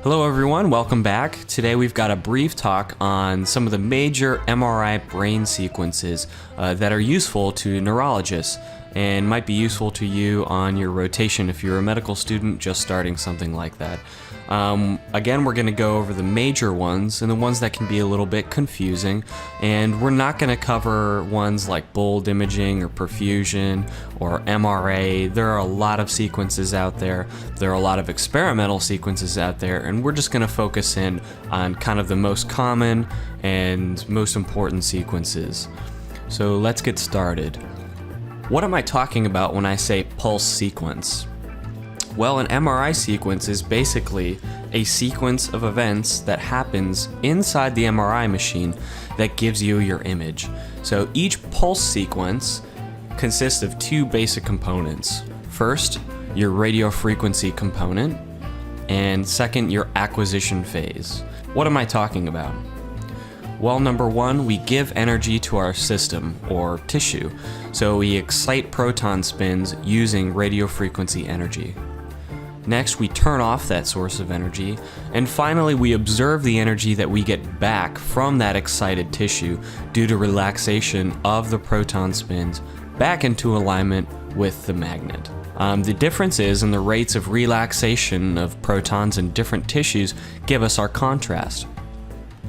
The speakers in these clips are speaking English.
Hello everyone, welcome back. Today we've got a brief talk on some of the major MRI brain sequences that are useful to neurologists and might be useful to you on your rotation if you're a medical student just starting something like that. Again, we're going to go over the major ones and the ones that can be a little bit confusing, and we're not going to cover ones like bold imaging or perfusion or MRA. There are a lot of sequences out there. There are a lot of experimental sequences out there, and we're just going to focus in on kind of the most common and most important sequences. So let's get started. What am I talking about when I say pulse sequence? Well, an MRI sequence is basically a sequence of events that happens inside the MRI machine that gives you your image. So each pulse sequence consists of two basic components. First, your radio frequency component, and second, your acquisition phase. What am I talking about? Well, number one, we give energy to our system or tissue. So we excite proton spins using radio frequency energy. Next, we turn off that source of energy, and finally we observe the energy that we get back from that excited tissue due to relaxation of the proton spins back into alignment with the magnet. The difference is in the rates of relaxation of protons in different tissues give us our contrast.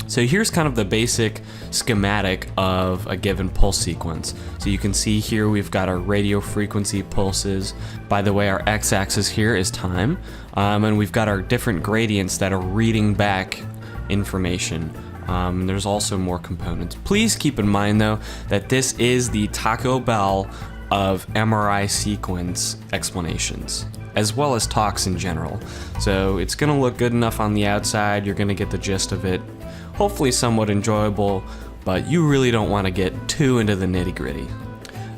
So here's kind of the basic schematic of a given pulse sequence. So you can see here we've got our radio frequency pulses. By the way, our x-axis here is time, and we've got our different gradients that are reading back information. There's also more components. Please keep in mind though that this is the Taco Bell of MRI sequence explanations, as well as talks in general. So it's gonna look good enough on the outside, you're gonna get the gist of it. Hopefully somewhat enjoyable, but you really don't want to get too into the nitty-gritty.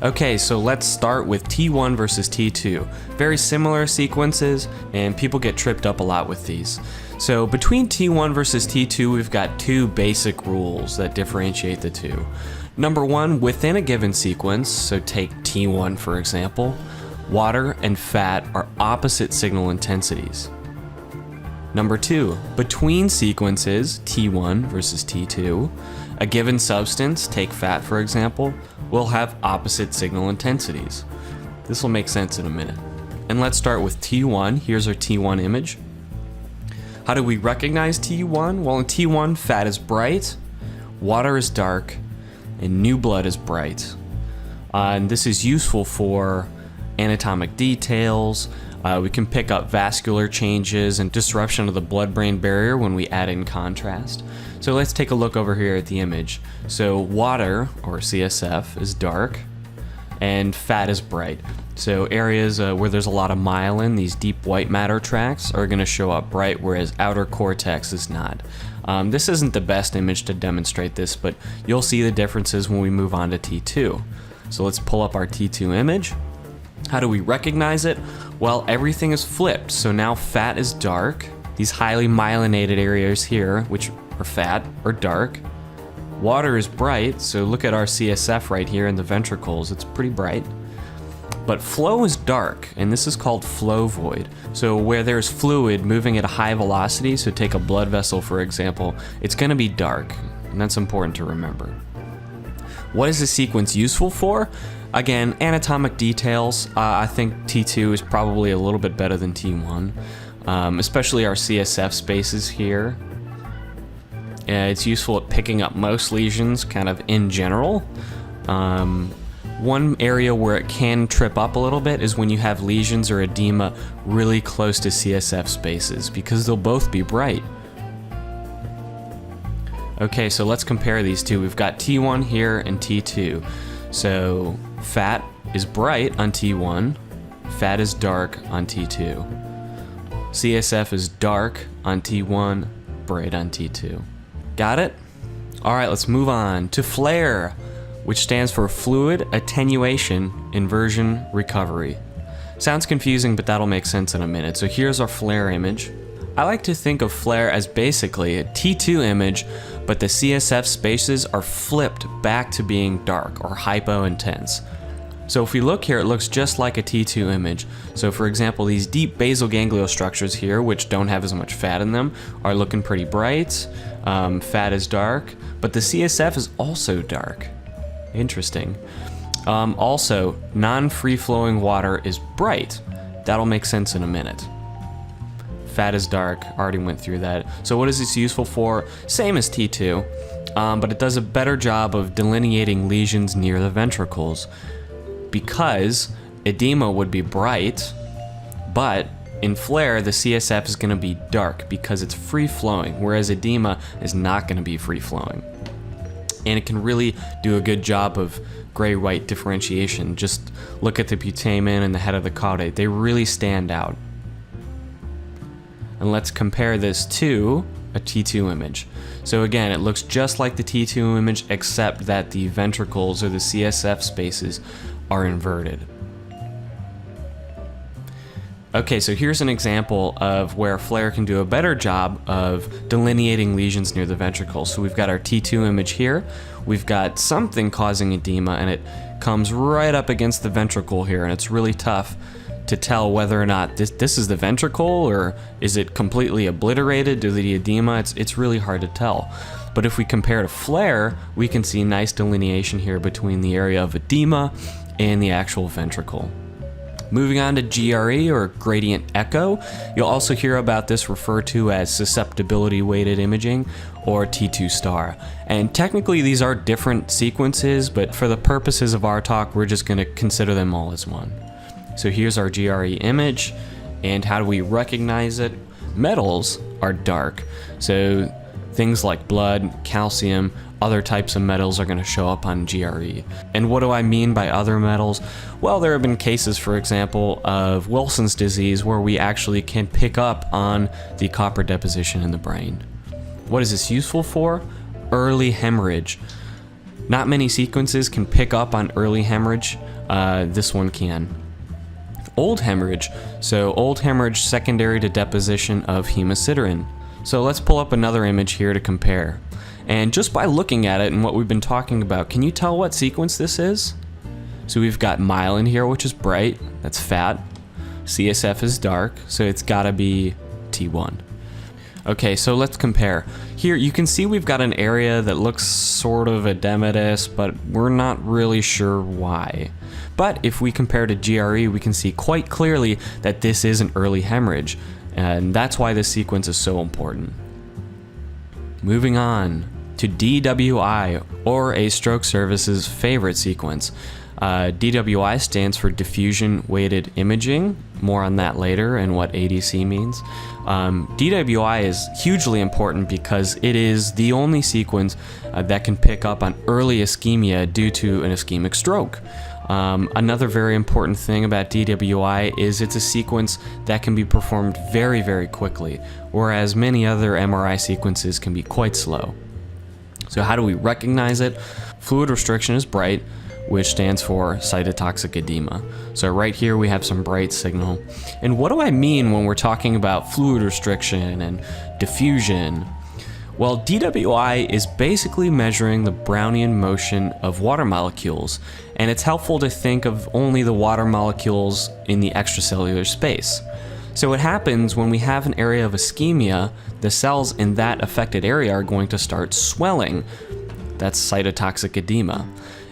Okay, so let's start with T1 versus T2. Very similar sequences, and people get tripped up a lot with these. So between T1 versus T2, we've got two basic rules that differentiate the two. Number one, within a given sequence, so take T1 for example, water and fat are opposite signal intensities. Number two, between sequences, T1 versus T2, a given substance, take fat for example, will have opposite signal intensities. This will make sense in a minute. And let's start with T1. Here's our T1 image. How do we recognize T1? Well, in T1, fat is bright, water is dark, and new blood is bright. And this is useful for anatomic details. We can pick up vascular changes and disruption of the blood-brain barrier when we add in contrast. So let's take a look over here at the image. So water, or CSF, is dark, and fat is bright. So areas where there's a lot of myelin, these deep white matter tracts, are going to show up bright, whereas outer cortex is not. This isn't the best image to demonstrate this, but you'll see the differences when we move on to T2. So let's pull up our T2 image. How do we recognize it? Well, everything is flipped. So now fat is dark. These highly myelinated areas here, which are fat, are dark. Water is bright. So look at our CSF right here in the ventricles. It's pretty bright. But flow is dark, and this is called flow void. So where there's fluid moving at a high velocity, so take a blood vessel for example, it's going to be dark, and that's important to remember. What is the sequence useful for? Again, anatomic details. I think T2 is probably a little bit better than T1, especially our CSF spaces here. It's useful at picking up most lesions kind of in general. One area where it can trip up a little bit is when you have lesions or edema really close to CSF spaces, because they'll both be bright. Okay, so let's compare these two. We've got T1 here and T2. So fat is bright on T1, fat is dark on T2. CSF is dark on T1, bright on T2. Got it? All right, let's move on to FLAIR, which stands for Fluid Attenuation Inversion Recovery. Sounds confusing, but that'll make sense in a minute. So here's our FLAIR image. I like to think of FLAIR as basically a T2 image, but the CSF spaces are flipped back to being dark or hypo-intense. So if we look here, it looks just like a T2 image. So for example, these deep basal ganglial structures here, which don't have as much fat in them, are looking pretty bright. Fat is dark, but the CSF is also dark. Interesting. Also, non-free-flowing water is bright. That'll make sense in a minute. Fat is dark, already went through that. So what is this useful for? Same as T2, but it does a better job of delineating lesions near the ventricles. Because edema would be bright, but in flare, the CSF is going to be dark because it's free-flowing, whereas edema is not going to be free-flowing. And it can really do a good job of gray-white differentiation. Just look at the putamen and the head of the caudate. They really stand out. And let's compare this to a T2 image. So again, it looks just like the T2 image, except that the ventricles or the CSF spaces are inverted. Okay, so here's an example of where flare can do a better job of delineating lesions near the ventricle. So we've got our T2 image here. We've got something causing edema, and it comes right up against the ventricle here, and it's really tough to tell whether or not this is the ventricle, or is it completely obliterated due to the edema. It's really hard to tell. But if we compare to flare, we can see nice delineation here between the area of edema and the actual ventricle. Moving on to GRE, or gradient echo, you'll also hear about this referred to as susceptibility weighted imaging, or T2 star. And technically these are different sequences, but for the purposes of our talk, we're just going to consider them all as one. So here's our GRE image, and how do we recognize it? Metals are dark, so things like blood, calcium, other types of metals are going to show up on GRE. And what do I mean by other metals? Well, there have been cases, for example, of Wilson's disease where we actually can pick up on the copper deposition in the brain. What is this useful for? Early hemorrhage. Not many sequences can pick up on early hemorrhage. This one can. Old hemorrhage. So old hemorrhage secondary to deposition of hemosiderin. So let's pull up another image here to compare. And just by looking at it and what we've been talking about, can you tell what sequence this is? So we've got myelin here, which is bright, that's fat. CSF is dark, so it's gotta be T1. Okay, so let's compare. Here you can see we've got an area that looks sort of edematous, but we're not really sure why. But if we compare to GRE, we can see quite clearly that this is an early hemorrhage, and that's why this sequence is so important. Moving on to DWI, or a stroke service's favorite sequence. DWI stands for diffusion weighted imaging. More on that later and what ADC means. DWI is hugely important because it is the only sequence that can pick up on early ischemia due to an ischemic stroke. Another very important thing about DWI is it's a sequence that can be performed very, very quickly, whereas many other MRI sequences can be quite slow. So how do we recognize it? Fluid restriction is bright, which stands for cytotoxic edema. So right here we have some bright signal. And what do I mean when we're talking about fluid restriction and diffusion? Well, DWI is basically measuring the Brownian motion of water molecules, and it's helpful to think of only the water molecules in the extracellular space. So what happens when we have an area of ischemia, the cells in that affected area are going to start swelling. That's cytotoxic edema.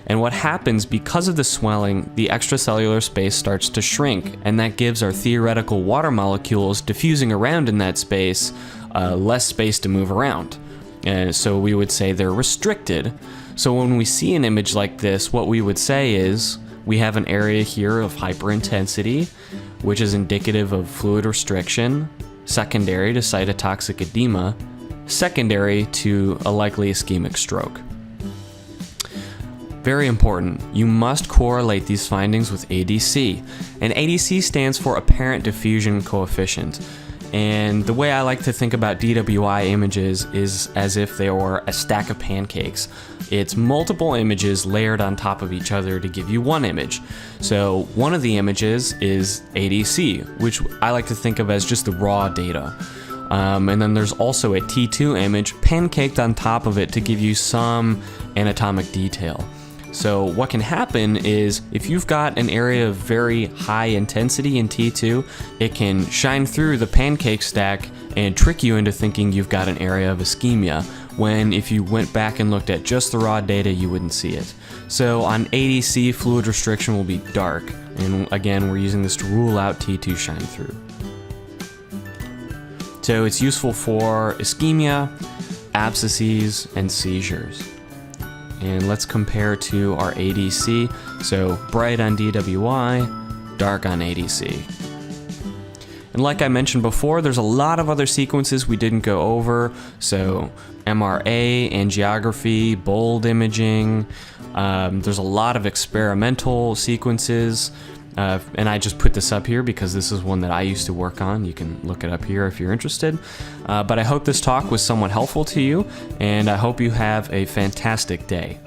And what happens because of the swelling, the extracellular space starts to shrink, and that gives our theoretical water molecules diffusing around in that space less space to move around. And so we would say they're restricted. So when we see an image like this, what we would say is we have an area here of hyperintensity, which is indicative of fluid restriction, secondary to cytotoxic edema, secondary to a likely ischemic stroke. Very important, you must correlate these findings with ADC. And ADC stands for apparent diffusion coefficient. And the way I like to think about DWI images is as if they were a stack of pancakes. It's multiple images layered on top of each other to give you one image. So one of the images is ADC, which I like to think of as just the raw data. And then there's also a T2 image pancaked on top of it to give you some anatomic detail. So what can happen is if you've got an area of very high intensity in T2, it can shine through the pancake stack and trick you into thinking you've got an area of ischemia, when if you went back and looked at just the raw data, you wouldn't see it. So on ADC, fluid restriction will be dark, and again, we're using this to rule out T2 shine through. So it's useful for ischemia, abscesses, and seizures. And let's compare to our ADC. So bright on DWI, dark on ADC. And like I mentioned before, there's a lot of other sequences we didn't go over. So MRA, angiography, bold imaging. There's a lot of experimental sequences. And I just put this up here because this is one that I used to work on. You can look it up here if you're interested. But I hope this talk was somewhat helpful to you, and I hope you have a fantastic day.